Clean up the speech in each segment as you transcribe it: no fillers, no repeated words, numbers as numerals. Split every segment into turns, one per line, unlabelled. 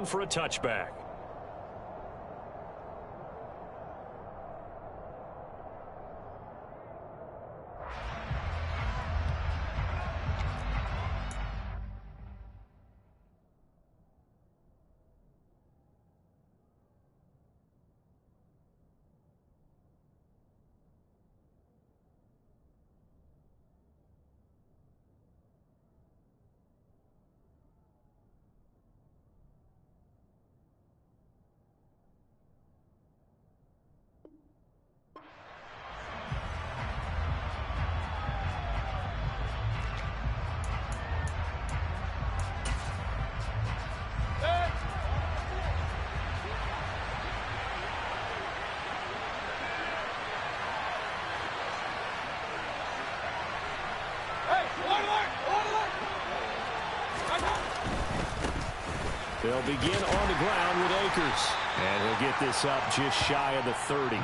zone for a touchback. They'll begin on the ground with Akers. And he'll get this up just shy of the 30.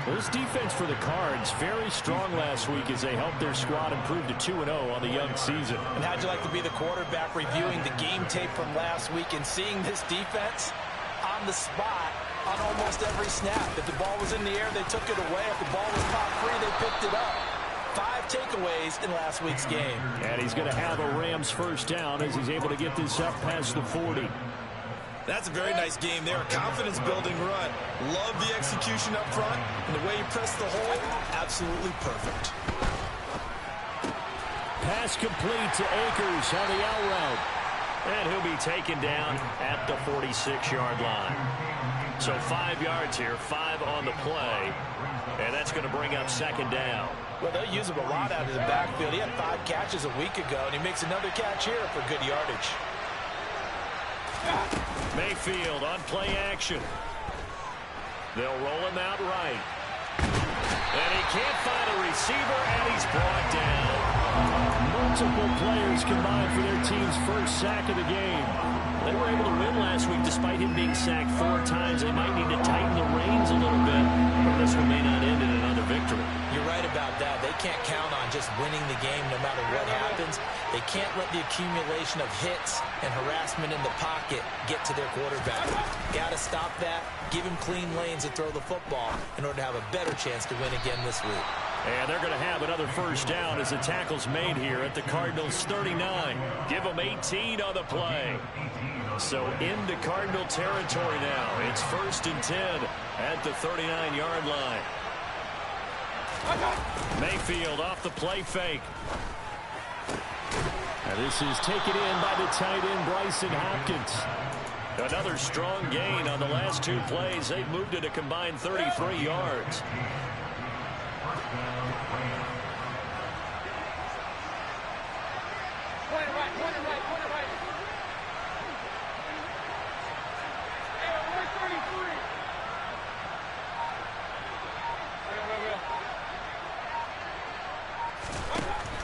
This defense for the Cards, very strong last week as they helped their squad improve to 2-0 on the young season.
And how'd you like to be the quarterback reviewing the game tape from last week and seeing this defense on the spot on almost every snap? If the ball was in the air, they took it away. If the ball was pop free, they picked it up. 5 takeaways in last week's game.
And he's going to have a Rams first down as he's able to get this up past the 40.
That's a very nice game there. A confidence-building run. Love the execution up front. And the way he pressed the hole, absolutely perfect.
Pass complete to Akers on the out route. And he'll be taken down at the 46-yard line. So 5 yards here, 5 on the play. And that's going to bring up second down.
Well, they'll use him a lot out of the backfield. He had 5 catches a week ago, and he makes another catch here for good yardage.
Mayfield on play action. They'll roll him out right. And he can't find a receiver, and he's brought down. Multiple players combined for their team's first sack of the game. They were able to win last week despite him being sacked 4 times. They might need to tighten the reins a little bit, but this one may not end in another victory.
You're right about that. They can't count on just winning the game no matter what happens. They can't let the accumulation of hits and harassment in the pocket get to their quarterback. Got to stop that, give him clean lanes to throw the football in order to have a better chance to win again this week.
And they're going to have another first down as the tackle's made here at the Cardinals' 39. Give them 18 on the play. So into Cardinal territory now. It's 1st and 10 at the 39-yard line. Mayfield off the play fake. And this is taken in by the tight end, Bryson Hopkins. Another strong gain on the last 2 plays. They've moved it a combined 33 yards.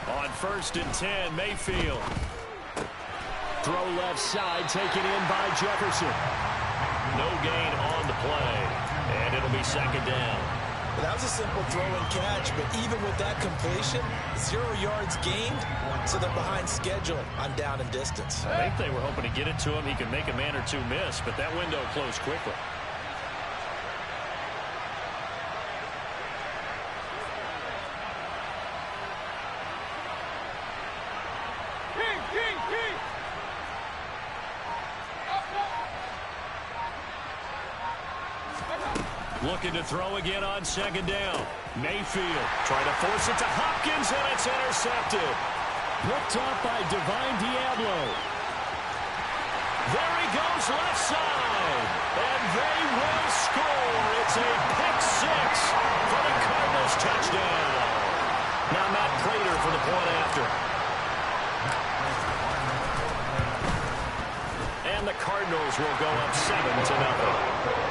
On 1st and 10, Mayfield. Throw left side, taken in by Jefferson. No gain on the play, and it'll be second down.
Well, that was a simple throw and catch, but even with that completion, 0 yards gained, so they're behind schedule on down and distance.
I think they were hoping to get it to him. He could make a man or 2 miss, but that window closed quickly. Looking to throw again on second down. Mayfield trying to force it to Hopkins, and it's intercepted. Picked up by Divine Diablo. There he goes left side. And they will score. It's a pick 6 for the Cardinals touchdown. Now Matt Prater for the point after. And the Cardinals will go up 7-0.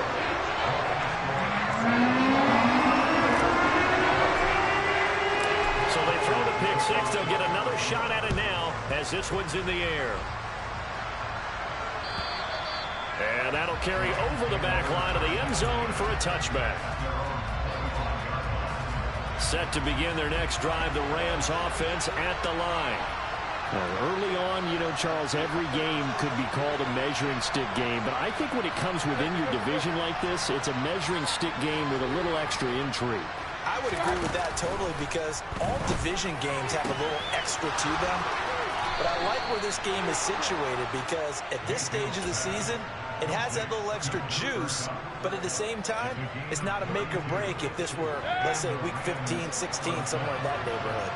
So they throw the pick 6. They'll get another shot at it now as this one's in the air. And that'll carry over the back line of the end zone for a touchback. Set to begin their next drive, the Rams offense at the line. Early on, you know, Charles, every game could be called a measuring stick game. But I think when it comes within your division like this, it's a measuring stick game with a little extra intrigue.
I would agree with that totally because all division games have a little extra to them. But I like where this game is situated because at this stage of the season, it has that little extra juice, but at the same time, it's not a make or break if this were, let's say, week 15, 16, somewhere in that neighborhood.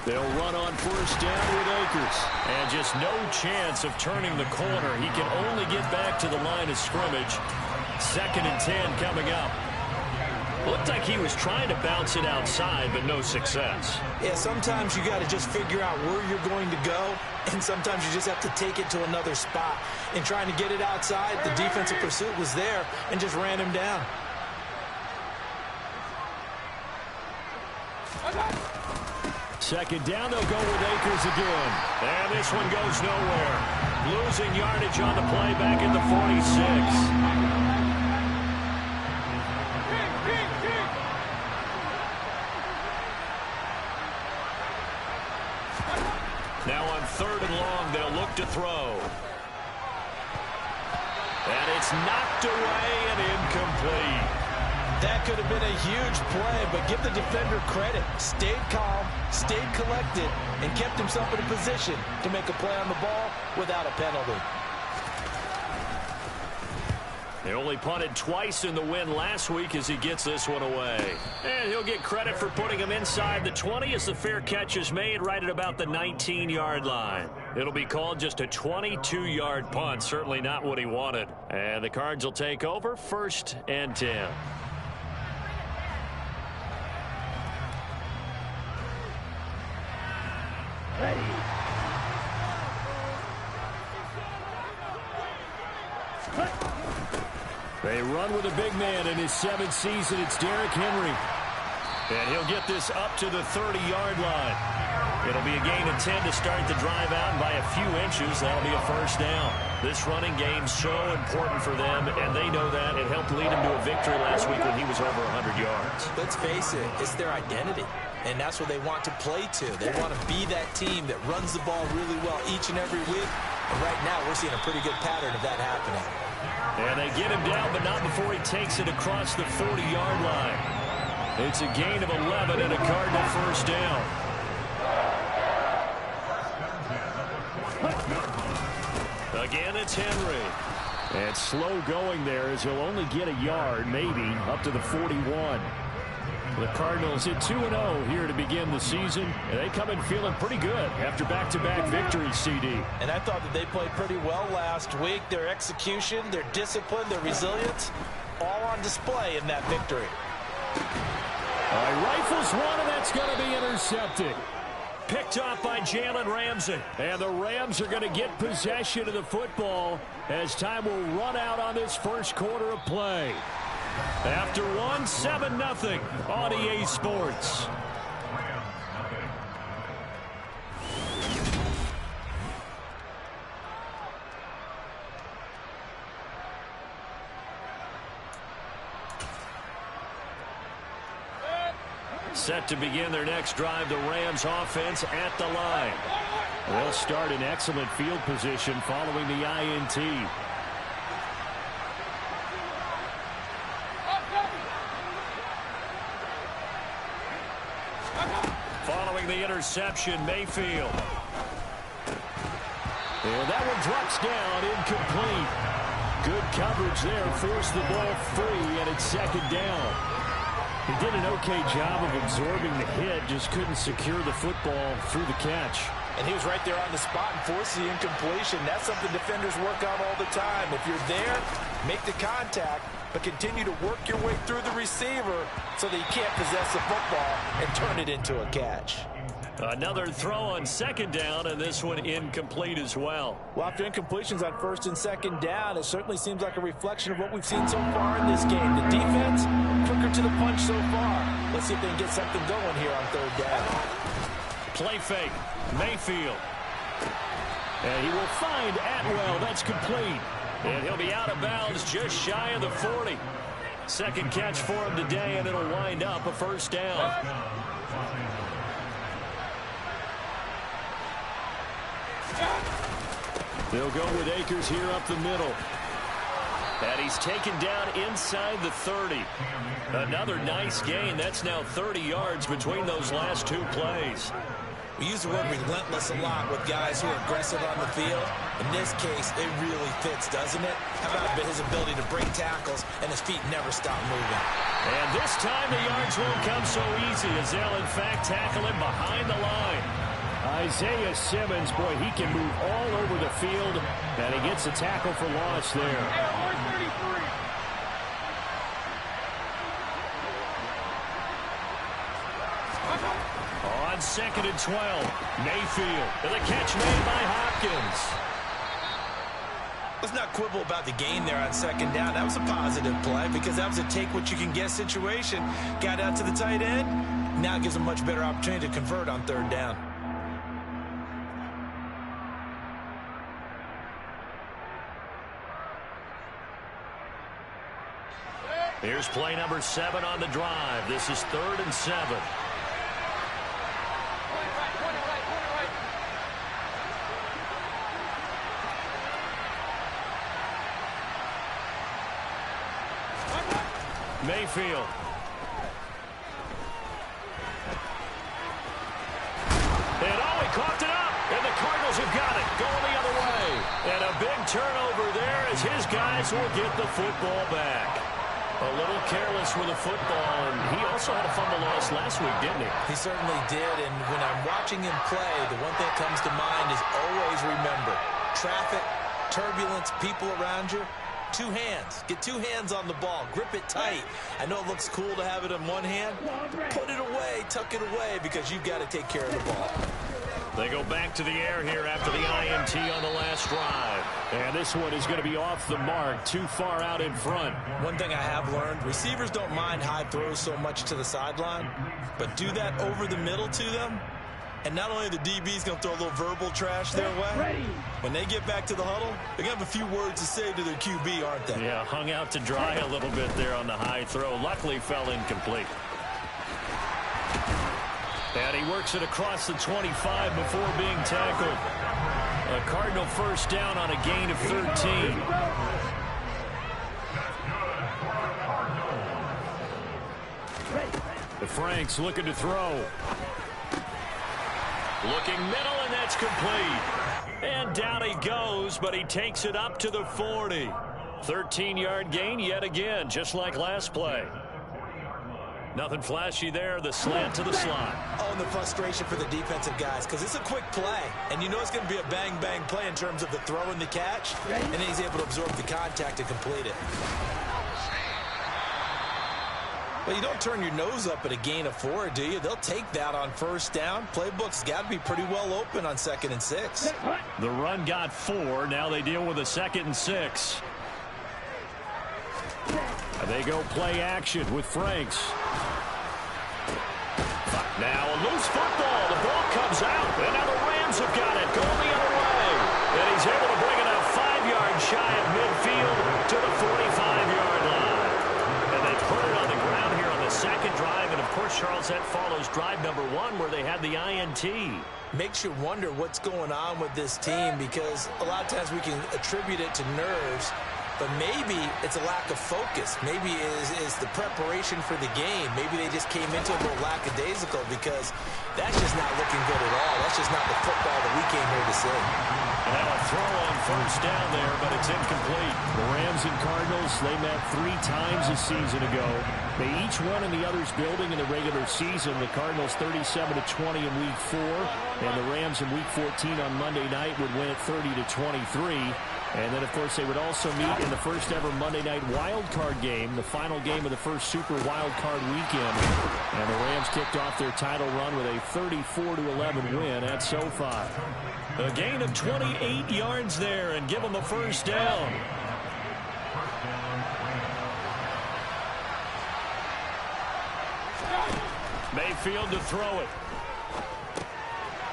They'll run on first down with Akers. And just no chance of turning the corner. He can only get back to the line of scrimmage. 2nd and 10 coming up. Looked like he was trying to bounce it outside, but no success.
Yeah, sometimes you got to just figure out where you're going to go, and sometimes you just have to take it to another spot. In trying to get it outside, the defensive pursuit was there and just ran him down.
Second down, they'll go with Akers again. And this one goes nowhere. Losing yardage on the play back at the 46. Now on 3rd and long, they'll look to throw. And it's knocked away and incomplete.
That could have been a huge play, but give the defender credit. Stayed calm, stayed collected, and kept himself in a position to make a play on the ball without a penalty.
They only punted twice in the win last week as he gets this one away. And he'll get credit for putting him inside the 20 as the fair catch is made right at about the 19-yard line. It'll be called just a 22-yard punt, certainly not what he wanted. And the Cards will take over 1st and 10. They run with a big man in his 7th season. It's Derrick Henry. And he'll get this up to the 30-yard line. It'll be a gain of 10 to start the drive out, and by a few inches, that'll be a first down. This running game's so important for them, and they know that. It helped lead them to a victory last week when he was over 100 yards.
Let's face it, it's their identity, and that's what they want to play to. They want to be that team that runs the ball really well each and every week, and right now we're seeing a pretty good pattern of that happening.
And they get him down, but not before he takes it across the 40-yard line. It's a gain of 11 and a Cardinal first down. Again, it's Henry. And slow going there as he'll only get a yard, maybe, up to the 41. The Cardinals hit 2-0 here to begin the season. And they come in feeling pretty good after back-to-back victories, CD.
And I thought that they played pretty well last week. Their execution, their discipline, their resilience, all on display in that victory.
All right, rifles one, and that's going to be intercepted. Picked off by Jalen Ramsey. And the Rams are going to get possession of the football as time will run out on this first quarter of play. After 7-0 on EA Sports. Set to begin their next drive, the Rams offense at the line. They'll start in excellent field position following the INT. Following the interception, Mayfield. And that one drops down, incomplete. Good coverage there, forced the ball free, and it's 2nd down. He did an okay job of absorbing the hit, just couldn't secure the football through the catch.
And he was right there on the spot and forced the incompletion. That's something defenders work on all the time. If you're there, make the contact, but continue to work your way through the receiver so that you can't possess the football and turn it into a catch.
Another throw on 2nd down, and this one incomplete as well.
Well, after incompletions on 1st and 2nd down, it certainly seems like a reflection of what we've seen so far in this game. The defense, quicker to the punch so far. Let's see if they can get something going here on 3rd down.
Play fake, Mayfield. And he will find Atwell. That's complete. And he'll be out of bounds just shy of the 40. Second catch for him today, and it'll wind up a first down. They'll go with Akers here up the middle. And he's taken down inside the 30. Another nice gain. That's now 30 yards between those last two plays.
We use the word relentless a lot with guys who are aggressive on the field. In this case, it really fits, doesn't it? How about his ability to break tackles and his feet never stop moving?
And this time the yards won't come so easy as they'll, in fact, tackle him behind the line. Isaiah Simmons, boy, he can move all over the field, and he gets a tackle for loss there. On 2nd and 12, Mayfield, and the catch made by Hopkins.
Let's not quibble about the gain there on 2nd down. That was a positive play because that was a take-what-you-can-get situation. Got out to the tight end. Now gives a much better opportunity to convert on 3rd down.
Here's play number 7 on the drive. This is 3rd and 7. Mayfield. And he coughed it up. And the Cardinals have got it. Going the other way. And a big turnover there as his guys will get the football back. A little careless with the football, and he also had a fumble loss last week, didn't he?
He certainly did, and when I'm watching him play, the one thing that comes to mind is always remember, traffic, turbulence, people around you, 2 hands. Get 2 hands on the ball. Grip it tight. I know it looks cool to have it in one hand. Put it away, tuck it away, because you've got to take care of the ball.
They go back to the air here after the INT on the last drive. And this one is going to be off the mark, too far out in front.
One thing I have learned, receivers don't mind high throws so much to the sideline, but do that over the middle to them, and not only the DB's going to throw a little verbal trash their way, when they get back to the huddle, they're going to have a few words to say to their QB, aren't they?
Yeah, hung out to dry a little bit there on the high throw. Luckily fell incomplete. And he works it across the 25 before being tackled. A Cardinal first down on a gain of 13. The Franks looking to throw. Looking middle, and that's complete. And down he goes, but he takes it up to the 40. 13-yard gain yet again, just like last play. Nothing flashy there, the slant to the slot.
Oh, and the frustration for the defensive guys, because it's a quick play, and you know it's going to be a bang-bang play in terms of the throw and the catch, and then he's able to absorb the contact to complete it. Well, you don't turn your nose up at a gain of 4, do you? They'll take that on first down. Playbook's got to be pretty well open on 2nd and 6.
The run got 4. Now they deal with a 2nd and 6. They go play action with Franks. Now a loose football. The ball comes out. And now the Rams have got it. Going the other way. And he's able to bring it out 5 yards shy of midfield to the 45-yard line. And they put it on the ground here on the 2nd drive. And, of course, Charles, that follows drive number 1 where they had the INT.
Makes you wonder what's going on with this team because a lot of times we can attribute it to nerves. But maybe it's a lack of focus. Maybe is the preparation for the game. Maybe they just came into a little lackadaisical because that's just not looking good at all. That's just not the football that we came here to see.
And a throw on first down there, but it's incomplete. The Rams and Cardinals, they met 3 times a season ago. They each won in the other's building in the regular season. The Cardinals 37-20 in Week 4, and the Rams in Week 14 on Monday night would win it 30-23. And then, of course, they would also meet in the first ever Monday night wild card game, the final game of the first Super Wild Card weekend. And the Rams kicked off their title run with a 34-11 win at SoFi. A gain of 28 yards there and give them a first down. Mayfield to throw it.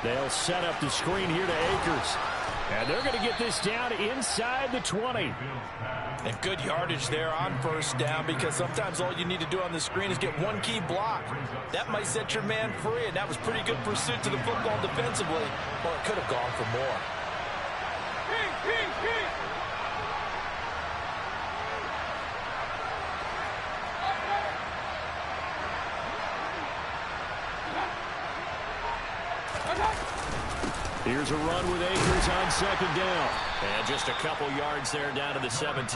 They'll set up the screen here to Akers. And they're going to get this down inside the 20.
And good yardage there on first down, because sometimes all you need to do on the screen is get one key block. That might set your man free, and that was pretty good pursuit to the football defensively. Or it could have gone for more.
Here's a run with Akers on second down. And just a couple yards there down to the 17.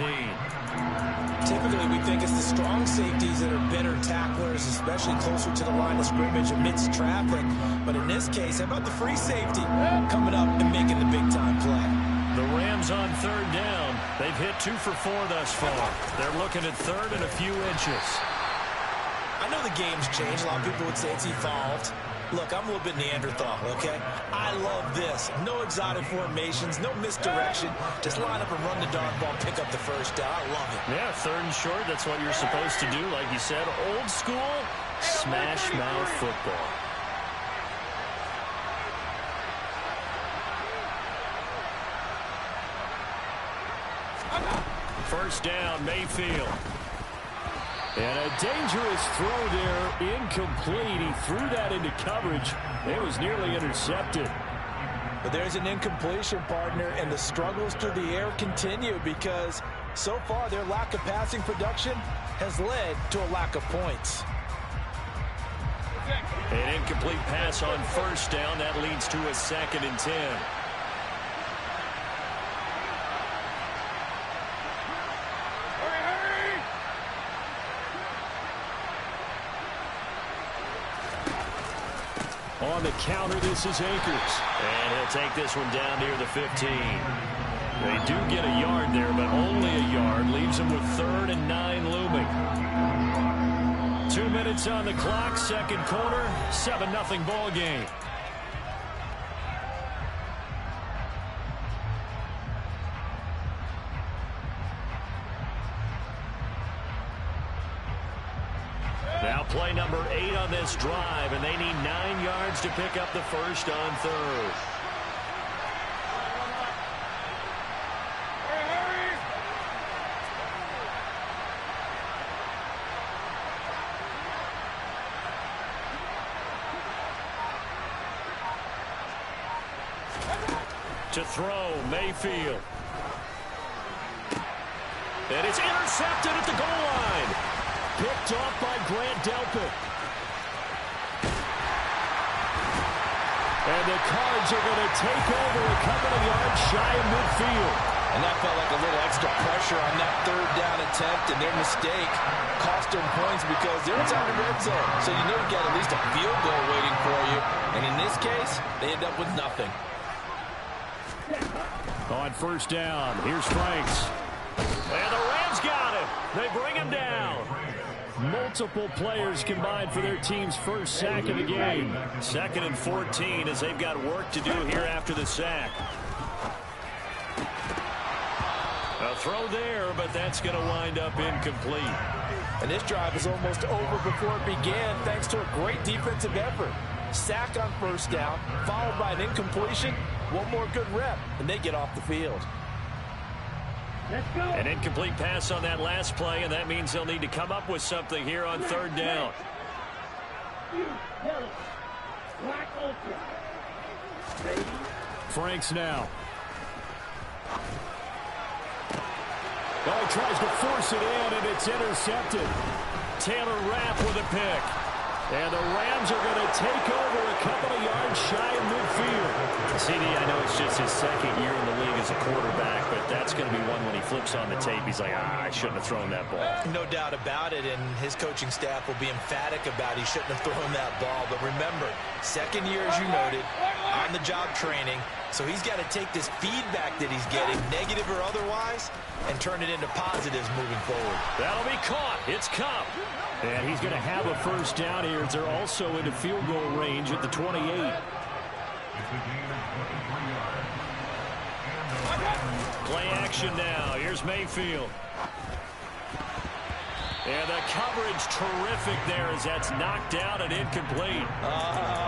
Typically, we think it's the strong safeties that are better tacklers, especially closer to the line of scrimmage amidst traffic. But in this case, how about the free safety coming up and making the big-time play?
The Rams on third down. They've hit 2 for 4 thus far. They're looking at third and a few inches.
I know the game's changed. A lot of people would say it's evolved. Look, I'm a little bit Neanderthal, okay? I love this. No exotic formations, no misdirection. Just line up and run the darn ball, pick up the first down. I love it.
Yeah, third and short, that's what you're supposed to do. Like you said, old school, smash mouth football. First down, Mayfield. And a dangerous throw there, incomplete. He threw that into coverage. It was nearly intercepted.
But there's an incompletion, partner, and the struggles through the air continue because so far their lack of passing production has led to a lack of points.
An incomplete pass on first down. That leads to a 2nd and 10. On the counter, this is Akers. And he'll take this one down near the 15. They do get a yard there, but only a yard. Leaves them with 3rd and 9 looming. 2 minutes on the clock, second quarter, 7-0 ball game. Now play number 8 on this drive, and they need 9 yards to pick up the first on third. To throw, Mayfield. And it's intercepted at the goal line. Picked off by Grant Delpit. And the Cards are going to take over a couple of yards shy of midfield.
And that felt like a little extra pressure on that third down attempt, and their mistake cost them points because they're inside the red zone. So you know you got at least a field goal waiting for you. And in this case, they end up with nothing.
On first down, here's Franks. And the Rams got him. They bring him down. Multiple players combined for their team's first sack of the game. 2nd and 14 as they've got work to do here after the sack. A throw there, but that's going to wind up incomplete.
And this drive is almost over before it began thanks to a great defensive effort. Sack on first down, followed by an incompletion. One more good rep, and they get off the field.
An incomplete pass on that last play, and that means they'll need to come up with something here on third down. Franks now. Oh, he tries to force it in, and it's intercepted. Taylor Rapp with a pick. And the Rams are going to take over a couple of yards shy of midfield. CD, I know it's just his 2nd year in the league as a quarterback, but that's going to be one when he flips on the tape. He's like, I shouldn't have thrown that ball.
No doubt about it, and his coaching staff will be emphatic about he shouldn't have thrown that ball. But remember, 2nd year, as you noted, on-the-job training. So he's got to take this feedback that he's getting, negative or otherwise, and turn it into positives moving forward.
That'll be caught. It's Cup. And he's going to have a first down here. They're also into field goal range at the 28. Play action now. Here's Mayfield. And the coverage terrific there as that's knocked down and incomplete.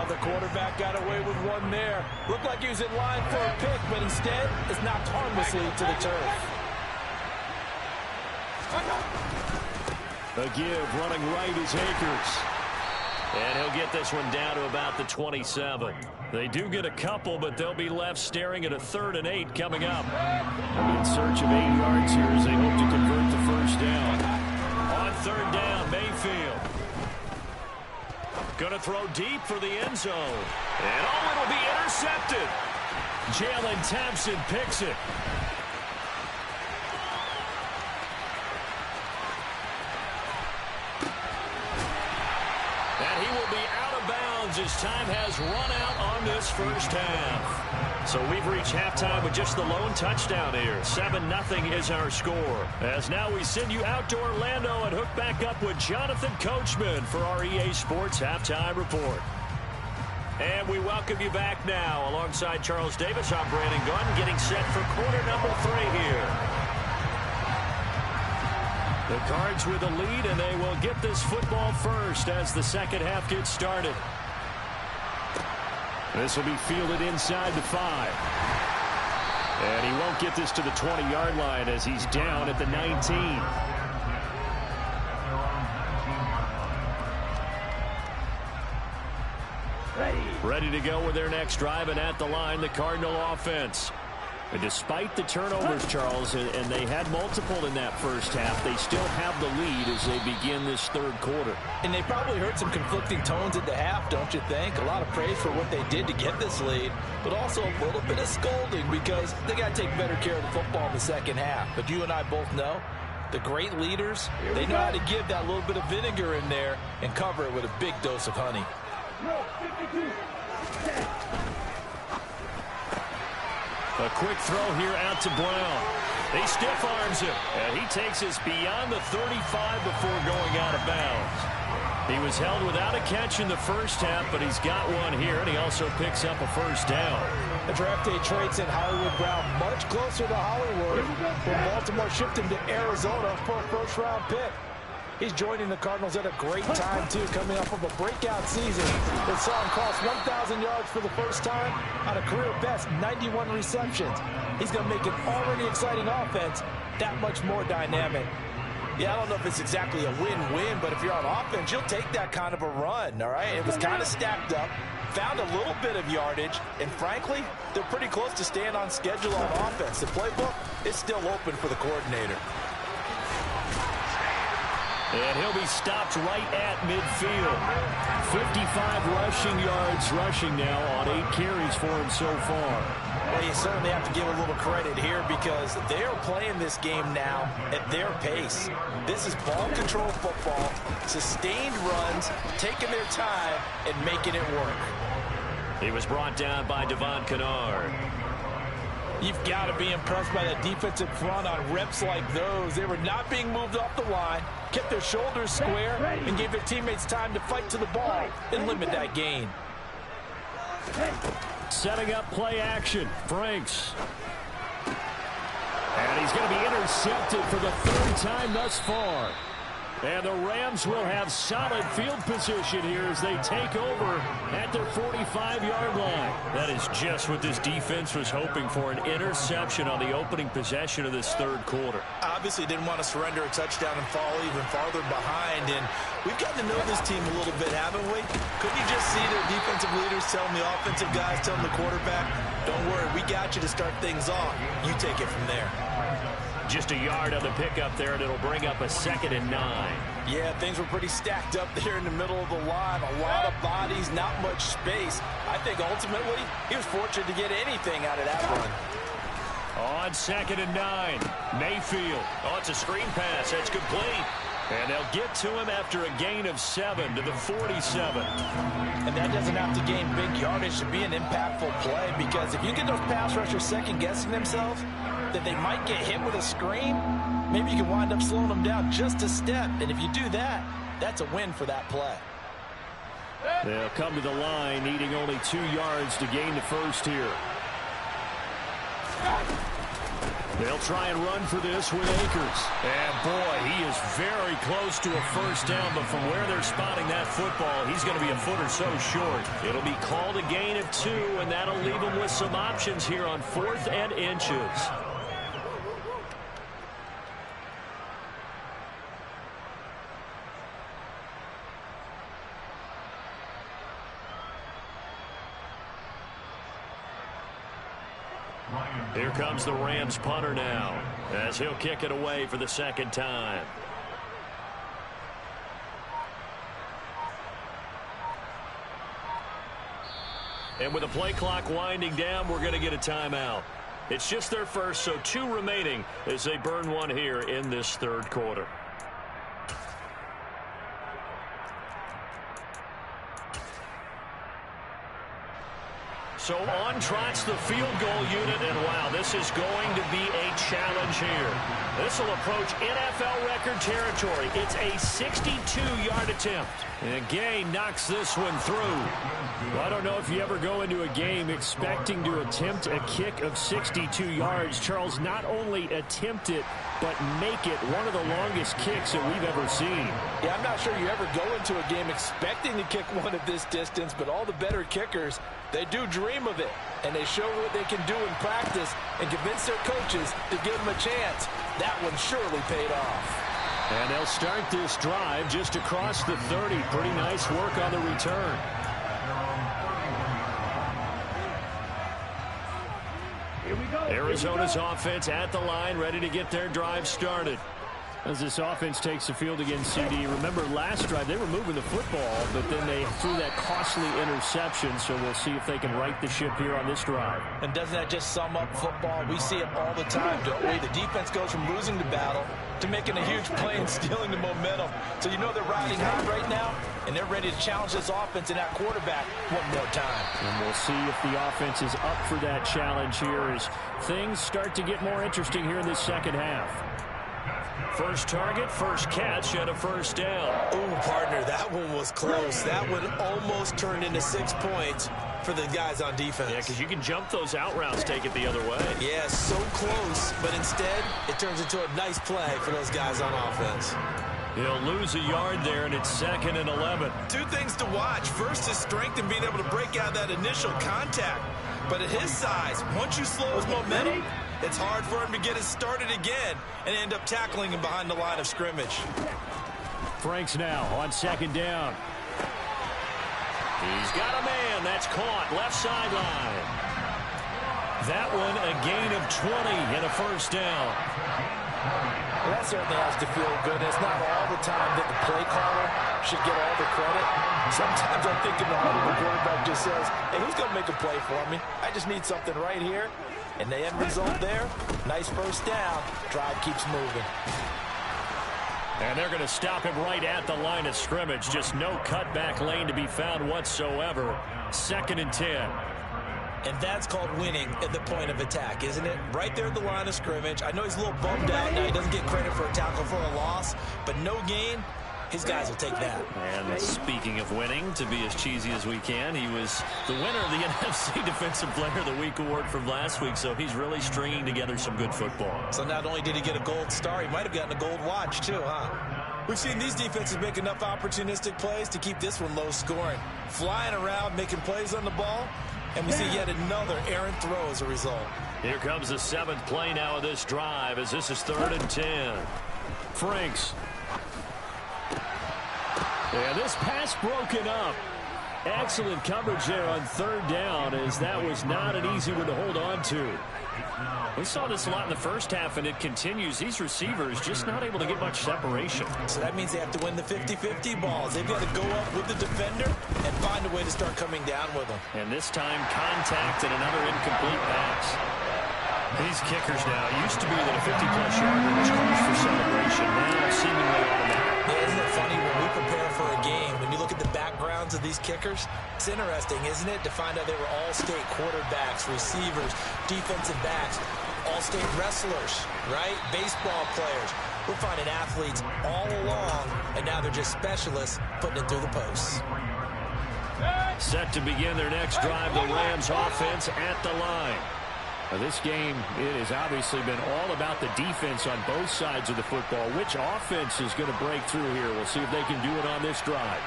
The quarterback got away with one there. Looked like he was in line for a pick, but instead it's knocked harmlessly to the turf.
A give running right is Akers. And he'll get this one down to about the 27. They do get a couple, but they'll be left staring at a 3rd and 8 coming up. In search of 8 yards here as they hope to convert the first down. On 3rd down, Mayfield. Going to throw deep for the end zone. And it'll be intercepted. Jalen Thompson picks it. And he will be out of bounds as time has run out on this first half. So we've reached halftime with just the lone touchdown here. 7-0 is our score. As now we send you out to Orlando and hook back up with Jonathan Coachman for our EA Sports Halftime Report. And we welcome you back now. Alongside Charles Davis, I'm Brandon Gunn, getting set for quarter number 3 here. The Cards with the lead, and they will get this football first as the second half gets started. This will be fielded inside the 5. And he won't get this to the 20-yard line as he's down at the 19. Ready to go with their next drive, and at the line, the Cardinal offense. And despite the turnovers, Charles, and they had multiple in that first half, they still have the lead as they begin this 3rd quarter.
And they probably heard some conflicting tones at the half, don't you think? A lot of praise for what they did to get this lead, but also a little bit of scolding because they got to take better care of the football in the second half. But you and I both know the great leaders, they know how to give that little bit of vinegar in there and cover it with a big dose of honey.
A quick throw here out to Brown. He stiff arms him, and he takes us beyond the 35 before going out of bounds. He was held without a catch in the first half, but he's got one here, and he also picks up a first down.
The draft day trade sent Hollywood Brown much closer to Hollywood when Baltimore shipped him to Arizona for a first-round pick. He's joining the Cardinals at a great time, too, coming off of a breakout season that saw him cross 1,000 yards for the first time on a career-best 91 receptions. He's going to make an already exciting offense that much more dynamic. Yeah, I don't know if it's exactly a win-win, but if you're on offense, you'll take that kind of a run, all right? It was kind of stacked up, found a little bit of yardage, and frankly, they're pretty close to staying on schedule on offense. The playbook is still open for the coordinator.
And he'll be stopped right at midfield. 55 rushing yards rushing now on 8 carries for him so far.
Well, you certainly have to give a little credit here because they're playing this game now at their pace. This is ball control football, sustained runs, taking their time, and making it work.
He was brought down by Devon Kennard.
You've got to be impressed by the defensive front on reps like those. They were not being moved off the line, kept their shoulders square, and gave their teammates time to fight to the ball and limit that gain.
Setting up play action. Franks. And he's going to be intercepted for the 3rd time thus far. And the Rams will have solid field position here as they take over at their 45-yard line. That is just what this defense was hoping for, an interception on the opening possession of this 3rd quarter.
Obviously didn't want to surrender a touchdown and fall even farther behind. And we've gotten to know this team a little bit, haven't we? Couldn't you just see their defensive leaders telling the offensive guys, telling the quarterback, don't worry, we got you to start things off. You take it from there.
Just a yard on the pickup there, and it'll bring up a 2nd and 9.
Yeah, things were pretty stacked up there in the middle of the line. A lot of bodies, not much space. I think ultimately he was fortunate to get anything out of that run.
On 2nd and 9, Mayfield. Oh, it's a screen pass. That's complete. And they'll get to him after a gain of 7 to the 47.
And that doesn't have to gain big yardage to be an impactful play, because if you get those pass rushers second-guessing themselves, that they might get hit with a screen, maybe you can wind up slowing them down just a step. And if you do that, that's a win for that play.
They'll come to the line, needing only 2 yards to gain the first here. They'll try and run for this with Akers. And, boy, he is very close to a first down, but from where they're spotting that football, he's going to be a foot or so short. It'll be called a gain of 2, and that'll leave him with some options here on 4th and inches. Here comes the Rams punter now, as he'll kick it away for the second time. And with the play clock winding down, we're going to get a timeout. It's just their first, so 2 remaining as they burn one here in this third quarter. So on trots the field goal unit, and wow, this is going to be a challenge here. This will approach NFL record territory. It's a 62-yard attempt. And Gay knocks this one through. Well, I don't know if you ever go into a game expecting to attempt a kick of 62 yards. Charles, not only attempt it, but make it one of the longest kicks that we've ever seen.
Yeah, I'm not sure you ever go into a game expecting to kick one at this distance, but all the better kickers, they do dream of it, and they show what they can do in practice and convince their coaches to give them a chance. That one surely paid off.
And they'll start this drive just across the 30. Pretty nice work on the return.
Here we go.
Arizona's offense at the line, ready to get their drive started. As this offense takes the field against CD, remember last drive they were moving the football, but then they threw that costly interception, so we'll see if they can right the ship here on this drive.
And doesn't that just sum up football? We see it all the time, don't we? The defense goes from losing the battle to making a huge play and stealing the momentum. So you know they're riding high right now, and they're ready to challenge this offense and that quarterback one more time.
And we'll see if the offense is up for that challenge here as things start to get more interesting here in this second half. First target, first catch, and a first down.
Ooh, partner, that one was close. That one almost turned into 6 points for the guys on defense.
Yeah, because you can jump those out routes, take it the other way.
Yeah, so close, but instead it turns into a nice play for those guys on offense.
He'll lose a yard there, and it's 2nd and 11.
2 things to watch. First, his strength in being able to break out that initial contact. But at his size, once you slow his momentum, it's hard for him to get it started again and end up tackling him behind the line of scrimmage.
Franks now on 2nd down. He's got a man. That's caught. Left sideline. That one a gain of 20 and a first down.
Well, that certainly has to feel good. It's not all the time that the play caller should get all the credit. Sometimes I'm thinking the heart of the quarterback just says, hey, who's going to make a play for me? I just need something right here. And the end result there, nice first down. Drive keeps moving.
And they're going to stop him right at the line of scrimmage. Just no cutback lane to be found whatsoever. 2nd and 10.
And that's called winning at the point of attack, isn't it? Right there at the line of scrimmage. I know he's a little bummed out now. He doesn't get credit for a tackle for a loss, but no gain. His guys will take that.
And speaking of winning, to be as cheesy as we can, he was the winner of the NFC Defensive Player of the Week award from last week, so he's really stringing together some good football.
So not only did he get a gold star, he might have gotten a gold watch too, huh? We've seen these defenses make enough opportunistic plays to keep this one low scoring. Flying around, making plays on the ball, and we see yet another errant throw as a result.
Here comes the 7th play now of this drive as this is 3rd and 10. Franks. Yeah, this pass broken up. Excellent coverage there on 3rd down as that was not an easy one to hold on to. We saw this a lot in the first half, and it continues. These receivers just not able to get much separation.
So that means they have to win the 50-50 balls. They've got to go up with the defender and find a way to start coming down with them.
And this time, contact and another incomplete pass. These kickers now, used to be that a 50-plus yarder was called for celebration. Now seemingly automatic.
Yeah, isn't it funny when we prepare for a game, when you look at the backgrounds of these kickers, it's interesting, isn't it, to find out they were all-state quarterbacks, receivers, defensive backs, all-state wrestlers, right? Baseball players. We're finding athletes all along, and now they're just specialists putting it through the posts.
Set to begin their next drive, the Rams offense at the line. This game, it has obviously been all about the defense on both sides of the football. Which offense is going to break through here? We'll see if they can do it on this drive.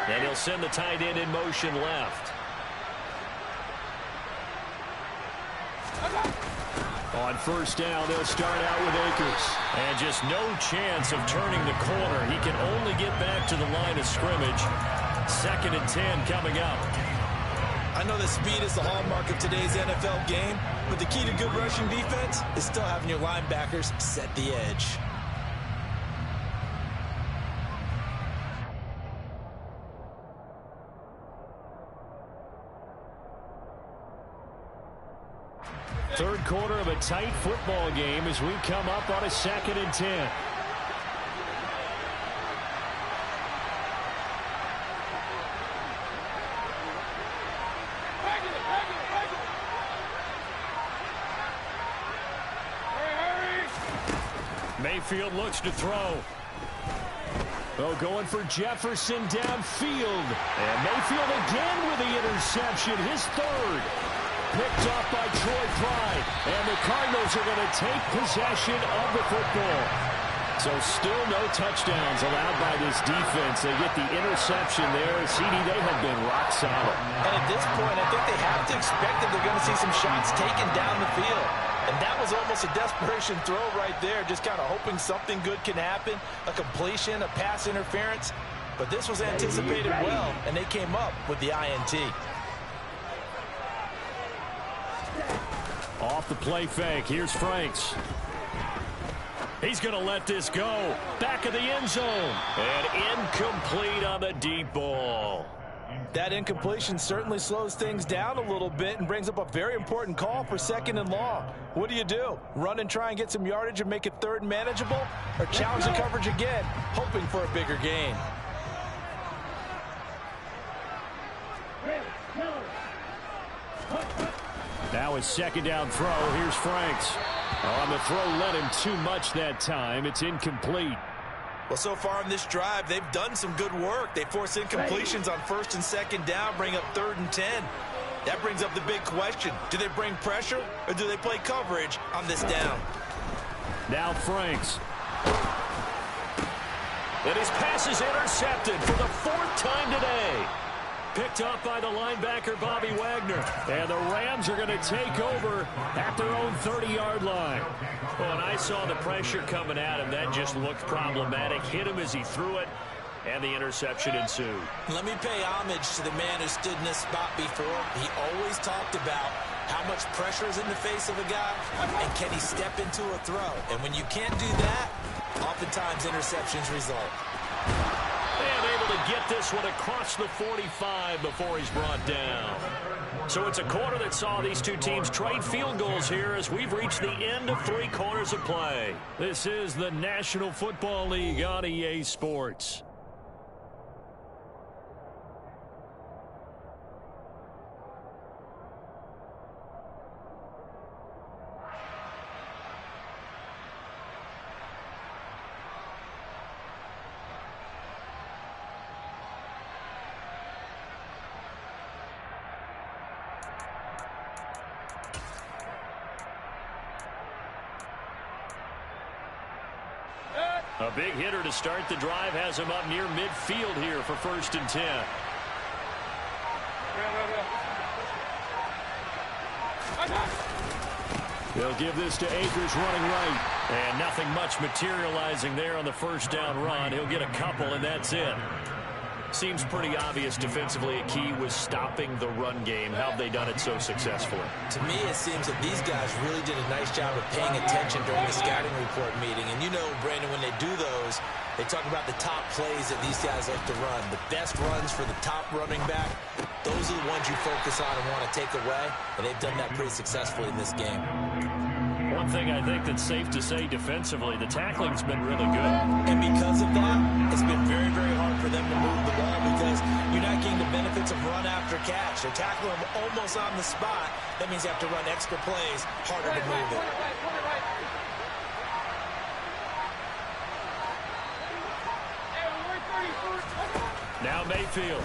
And he'll send the tight end in motion left. On first down, they'll start out with Akers. And just no chance of turning the corner. He can only get back to the line of scrimmage. 2nd and 10 coming up.
I know that speed is the hallmark of today's NFL game, but the key to good rushing defense is still having your linebackers set the edge.
Third quarter of a tight football game as we come up on a 2nd and 10. Mayfield looks to throw. Oh, going for Jefferson downfield. And Mayfield again with the interception, his third. Picked up by Troy Pride. And the Cardinals are going to take possession of the football. So still no touchdowns allowed by this defense. They get the interception there. CD, they have been rock solid.
And at this point, I think they have to expect that they're going to see some shots taken down the field. And that was almost a desperation throw right there, just kind of hoping something good can happen, a completion, a pass interference. But this was anticipated well, and they came up with the INT.
Off the play fake, here's Franks. He's going to let this go. Back of the end zone. And incomplete on the deep ball.
That incompletion certainly slows things down a little bit and brings up a very important call for 2nd and long. What do? Run and try and get some yardage and make it 3rd and manageable? Or challenge the coverage again, hoping for a bigger gain?
Now his 2nd down throw. Here's Franks. On the throw, led him too much that time. It's incomplete.
Well, so far in this drive, they've done some good work. They force incompletions on 1st and 2nd down, bring up 3rd and 10. That brings up the big question. Do they bring pressure or do they play coverage on this down?
Now Franks. And his pass is intercepted for the 4th time today. Picked up by the linebacker, Bobby Wagner. And the Rams are going to take over at their own 30-yard line. Well, and I saw the pressure coming at him. That just looked problematic. Hit him as he threw it, and the interception ensued.
Let me pay homage to the man who stood in this spot before. He always talked about how much pressure is in the face of a guy, and can he step into a throw. And when you can't do that, oftentimes interceptions result.
And able to get this one across the 45 before he's brought down. So it's a quarter that saw these two teams trade field goals here as we've reached the end of 3 quarters of play. This is the National Football League on EA Sports. A big hitter to start the drive has him up near midfield here for 1st and 10. They'll give this to Akers running right. And nothing much materializing there on the 1st down run. He'll get a couple, and that's it. Seems pretty obvious defensively a key was stopping the run game. How have they done it so successfully?
To me, it seems that these guys really did a nice job of paying attention during the scouting report meeting. And you know, Brandon, when they do those, they talk about the top plays that these guys like to run. The best runs for the top running back, those are the ones you focus on and want to take away. And they've done that pretty successfully in this game.
One thing I think that's safe to say defensively, the tackling's been really good.
And because of that, it's been very, very hard for them to move the ball because you're not getting the benefits of run after catch. They're tackling them almost on the spot. That means you have to run extra plays, harder to move it.
Now Mayfield.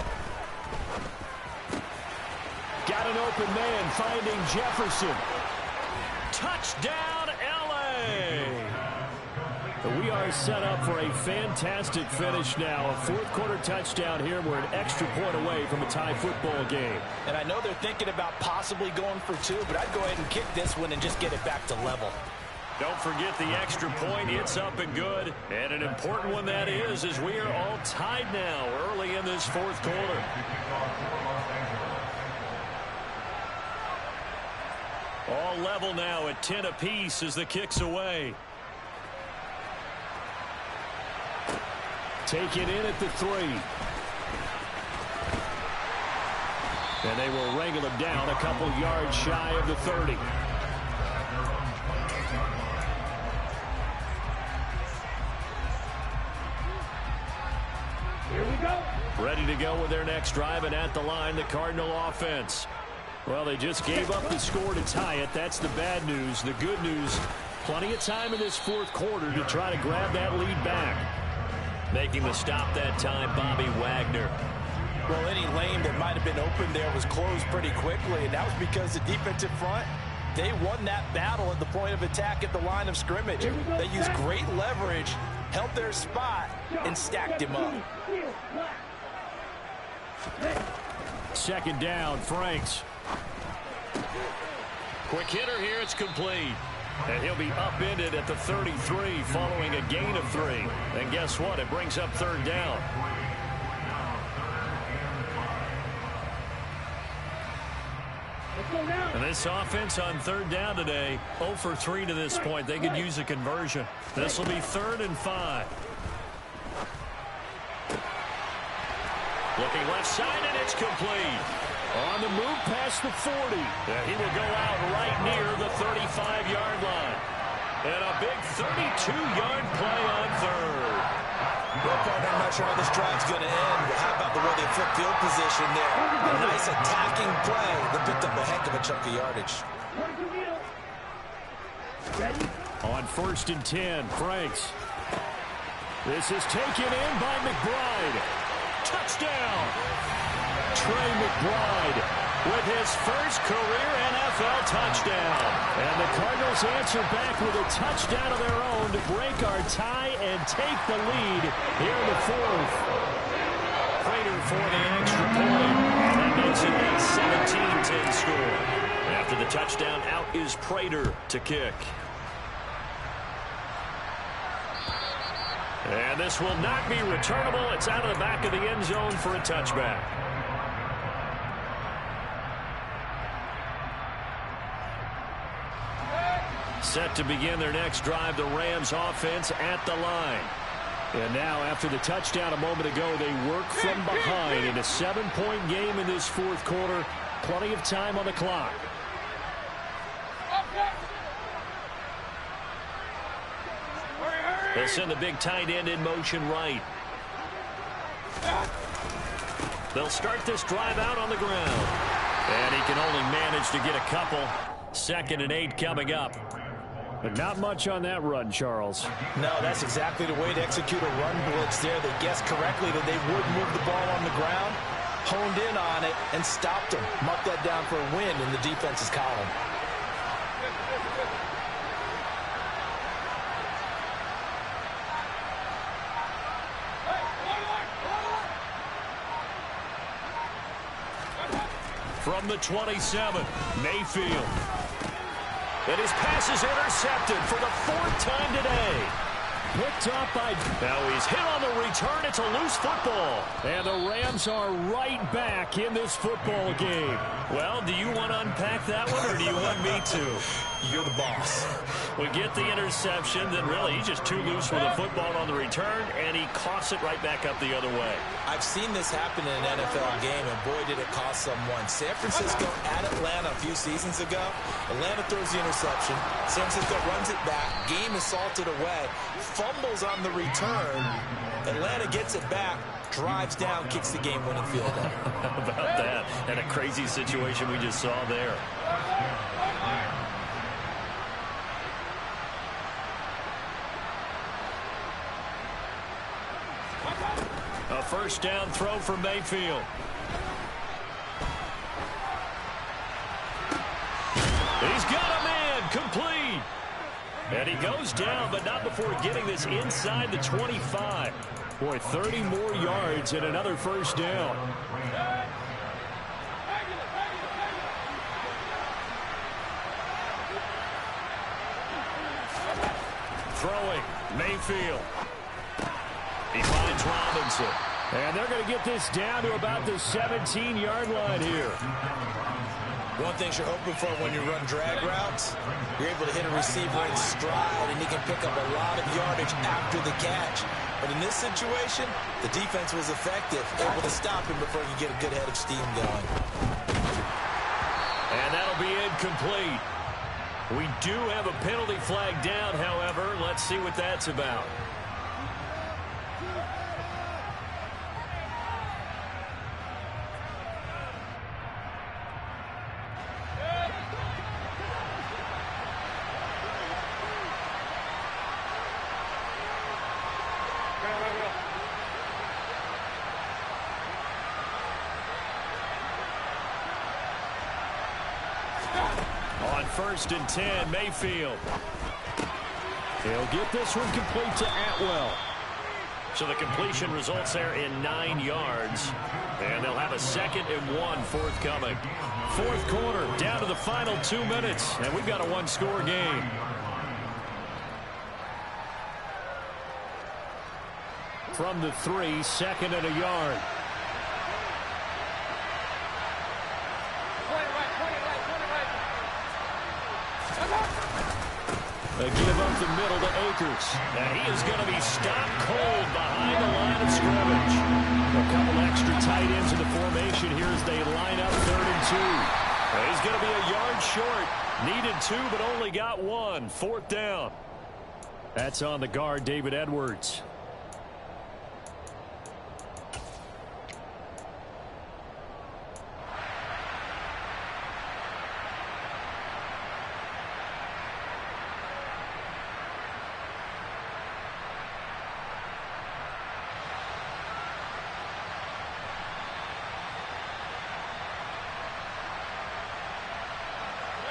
Got got an open man finding Jefferson. Touchdown, L.A. We are set up for a fantastic finish now. A fourth-quarter touchdown here. We're an extra point away from a tie football game.
And I know they're thinking about possibly going for two, but I'd go ahead and kick this one and just get it back to level.
Don't forget the extra point. It's up and good. And an important one that is, as we are all tied now early in this fourth quarter. All level now at 10 apiece as the kick's away. Take it in at the 3. And they will wrangle him down a couple yards shy of the 30.
Here we go.
Ready to go with their next drive, and at the line, the Cardinal offense. Well, they just gave up the score to tie it. That's the bad news. The good news, plenty of time in this fourth quarter to try to grab that lead back. Making the stop that time, Bobby Wagner.
Well, any lane that might have been open there was closed pretty quickly, and that was because the defensive front, they won that battle at the point of attack at the line of scrimmage. They used great leverage, held their spot, and stacked him up.
Second down, Franks. Quick hitter here, it's complete. And he'll be upended at the 33 following a gain of 3. And guess what? It brings up third down. And this offense on third down today, 0 for 3 to this point. They could use a conversion. This will be 3rd and 5. Looking left side, and it's complete. On the move past the 40. And he will go out right near the 35-yard line. And a big 32-yard play on third.
Well, partner, I'm not sure how this drive's going to end, but how about the way they flip field position there? A nice attacking play that picked up a heck of a chunk of yardage.
On 1st and 10, Franks. This is taken in by McBride. Touchdown! Trey McBride with his first career NFL touchdown. And the Cardinals answer back with a touchdown of their own to break our tie and take the lead here in the fourth. Prater for the extra point. And that makes it a 17-10 score. After the touchdown, out is Prater to kick. And this will not be returnable. It's out of the back of the end zone for a touchback. Set to begin their next drive, the Rams offense at the line. And now, after the touchdown a moment ago, they work from behind in a 7-point game in this fourth quarter. Plenty of time on the clock. They'll send the big tight end in motion right. They'll start this drive out on the ground. And he can only manage to get a couple. 2nd and 8 coming up. But not much on that run, Charles.
No, that's exactly the way to execute a run blitz there. They guessed correctly that they would move the ball on the ground, honed in on it, and stopped them. Mark that down for a win in the defense's column.
From the 27, Mayfield. And his pass is intercepted for the 4th time today. Picked up by... Now he's hit on the return. It's a loose football. And the Rams are right back in this football game. Well, do you want to unpack that one, or do you want me to?
You're the boss.
We get the interception, then really he's just too loose with the football on the return, and he coughs it right back up the other way.
I've seen this happen in an NFL game, and boy, did it cost someone. San Francisco at Atlanta a few seasons ago. Atlanta throws the interception. San Francisco runs it back. Game is salted away. Fumbles on the return. Atlanta gets it back, drives down, kicks the game-winning field goal.
How about that? And a crazy situation we just saw there. A first down throw for Mayfield. He's got a man, complete. And he goes down, but not before getting this inside the 25. Boy, 30 more yards and another first down. Throwing, Mayfield. He finds Robinson. And they're going to get this down to about the 17-yard line here.
One thing you're hoping for when you run drag routes, you're able to hit a receiver in stride, and he can pick up a lot of yardage after the catch. But in this situation, the defense was effective, able to stop him before he could get a good head of steam going.
And that'll be incomplete. We do have a penalty flag down, however. Let's see what that's about. On 1st and 10, Mayfield. He'll get this one complete to Atwell. So the completion results there in 9 yards. And they'll have a 2nd and 1 forthcoming. Fourth quarter, down to the final 2 minutes. And we've got a one-score game. From the 3, 2nd and a yard. They give up the middle to Akers. And he is going to be stopped cold behind the line of scrimmage. A couple extra tight ends in the formation here as they line up 3rd and 2. He's going to be a yard short. Needed 2, but only got 1. 4th down. That's on the guard, David Edwards.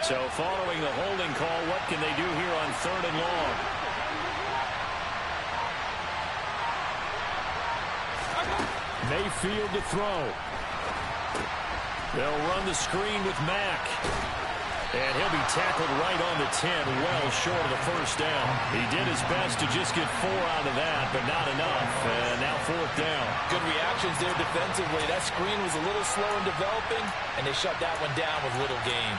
So following the holding call, what can they do here on 3rd and long? Mayfield to throw. They'll run the screen with Mack. And he'll be tackled right on the 10, well short of the first down. He did his best to just get 4 out of that, but not enough. And now 4th down.
Good reactions there defensively. That screen was a little slow in developing, and they shut that one down with little gain.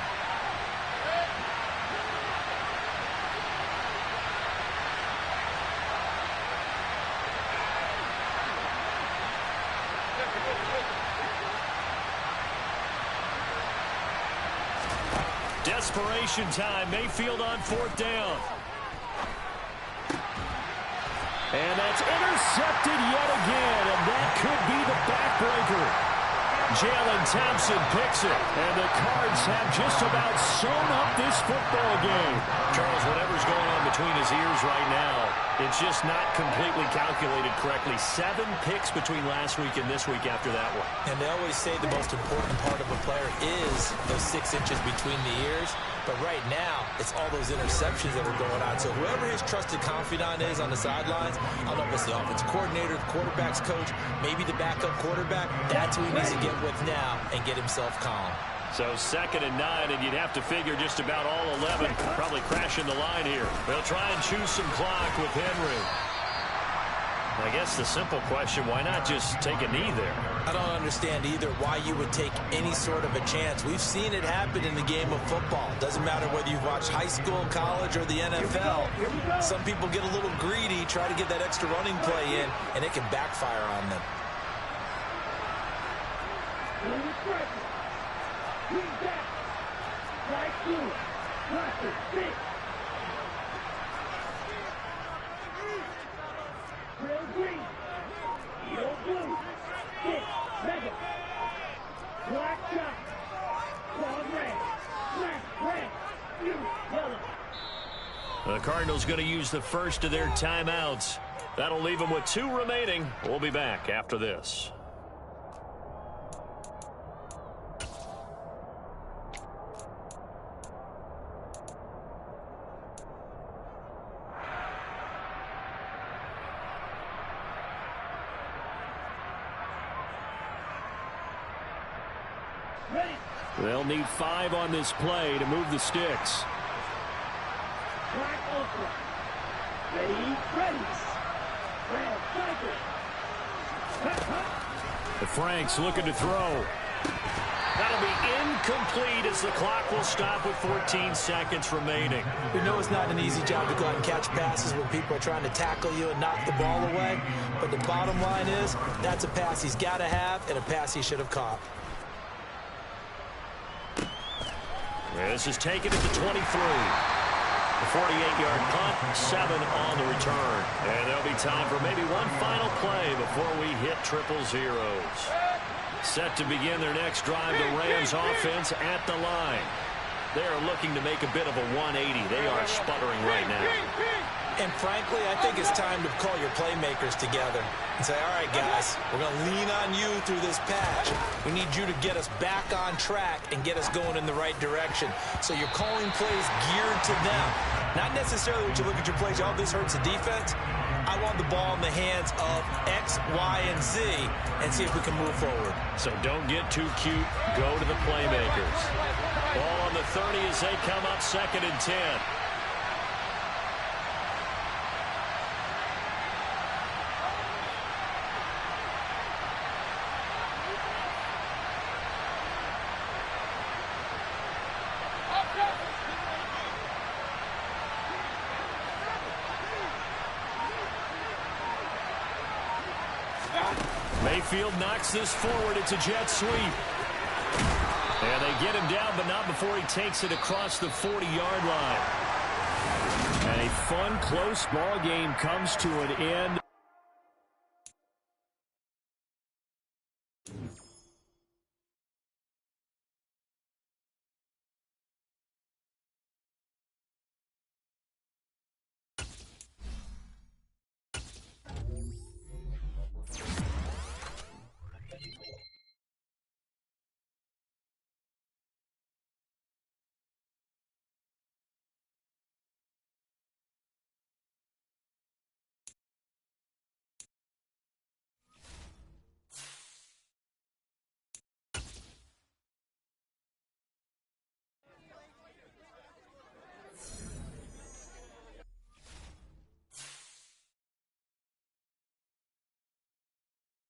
Desperation time. Mayfield on 4th down. And that's intercepted yet again, and that could be the backbreaker. Jalen Thompson picks it, and the Cards have just about sewn up this football game. Charles, whatever's going on between his ears right now, it's just not completely calculated correctly. 7 picks between last week and this week after that one.
And they always say the most important part of a player is those 6 inches between the ears. But right now, it's all those interceptions that are going on. So whoever his trusted confidant is on the sidelines, I don't know if it's the offensive coordinator, the quarterback's coach, maybe the backup quarterback, that's who he needs to get with now and get himself calm.
So 2nd and 9, and you'd have to figure just about all 11 probably crashing the line here. They'll try and choose some clock with Henry. I guess the simple question, why not just take a knee there?
I don't understand either why you would take any sort of a chance. We've seen it happen in the game of football. Doesn't matter whether you've watched high school, college, or the NFL. Some people get a little greedy, try to get that extra running play in, and it can backfire on them.
The Cardinals going to use the first of their timeouts. That'll leave them with 2 remaining. We'll be back after this. They'll need 5 on this play to move the sticks. The Franks looking to throw. That'll be incomplete as the clock will stop with 14 seconds remaining.
We know it's not an easy job to go out and catch passes when people are trying to tackle you and knock the ball away. But the bottom line is, that's a pass he's got to have and a pass he should have caught.
This is taken at the 23. The 48-yard punt, 7 on the return. And there'll be time for maybe one final play before we hit triple zeros. Set to begin their next drive, the Rams offense at the line. They are looking to make a bit of a 180. They are sputtering right now.
And frankly, I think it's time to call your playmakers together and say, all right, guys, we're going to lean on you through this patch. We need you to get us back on track and get us going in the right direction. So you're calling plays geared to them. Not necessarily when you look at your plays, oh, this hurts the defense. I want the ball in the hands of X, Y, and Z and see if we can move forward.
So don't get too cute. Go to the playmakers. Ball on the 30 as they come up 2nd and 10. Mayfield knocks this forward. It's a jet sweep. And they get him down, but not before he takes it across the 40-yard line. And a fun, close ball game comes to an end.